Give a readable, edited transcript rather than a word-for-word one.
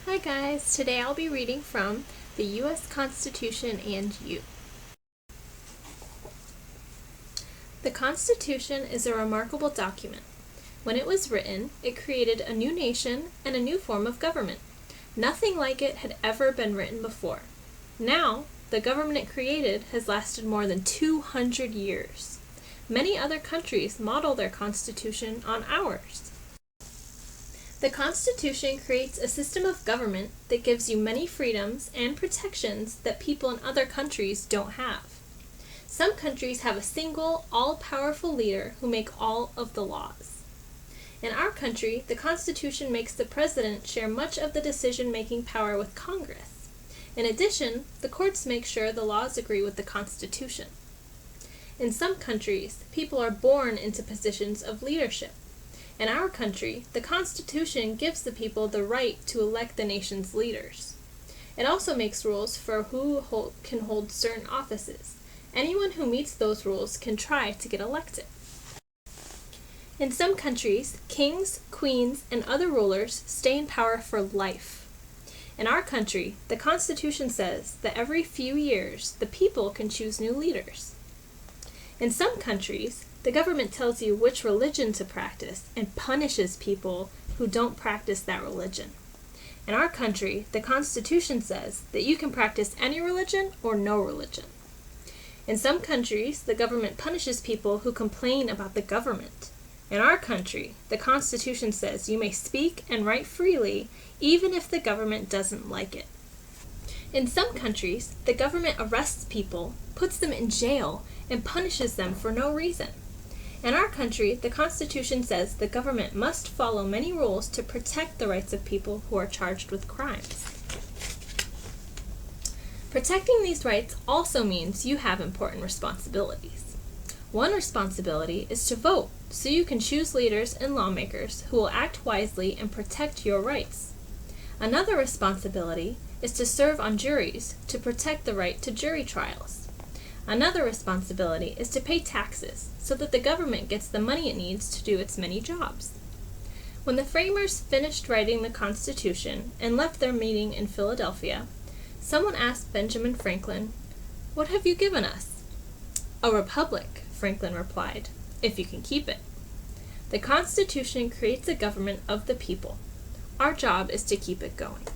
Hi guys, today I'll be reading from the U.S. Constitution and You. The Constitution is a remarkable document. When it was written, it created a new nation and a new form of government. Nothing like it had ever been written before. Now, the government it created has lasted more than 200 years. Many other countries model their constitution on ours. The Constitution creates a system of government that gives you many freedoms and protections that people in other countries don't have. Some countries have a single, all-powerful leader who make all of the laws. In our country, the Constitution makes the president share much of the decision-making power with Congress. In addition, the courts make sure the laws agree with the Constitution. In some countries, people are born into positions of leadership. In our country, the Constitution gives the people the right to elect the nation's leaders. It also makes rules for who can hold certain offices. Anyone who meets those rules can try to get elected. In some countries, kings, queens, and other rulers stay in power for life. In our country, the Constitution says that every few years, the people can choose new leaders. In some countries, the government tells you which religion to practice and punishes people who don't practice that religion. In our country, the Constitution says that you can practice any religion or no religion. In some countries, the government punishes people who complain about the government. In our country, the Constitution says you may speak and write freely even if the government doesn't like it. In some countries, the government arrests people, puts them in jail, and punishes them for no reason. In our country, the Constitution says the government must follow many rules to protect the rights of people who are charged with crimes. Protecting these rights also means you have important responsibilities. One responsibility is to vote, so you can choose leaders and lawmakers who will act wisely and protect your rights. Another responsibility is to serve on juries to protect the right to jury trials. Another responsibility is to pay taxes so that the government gets the money it needs to do its many jobs. When the framers finished writing the Constitution and left their meeting in Philadelphia, someone asked Benjamin Franklin, "What have you given us?" "A republic," Franklin replied, "if you can keep it." The Constitution creates a government of the people. Our job is to keep it going.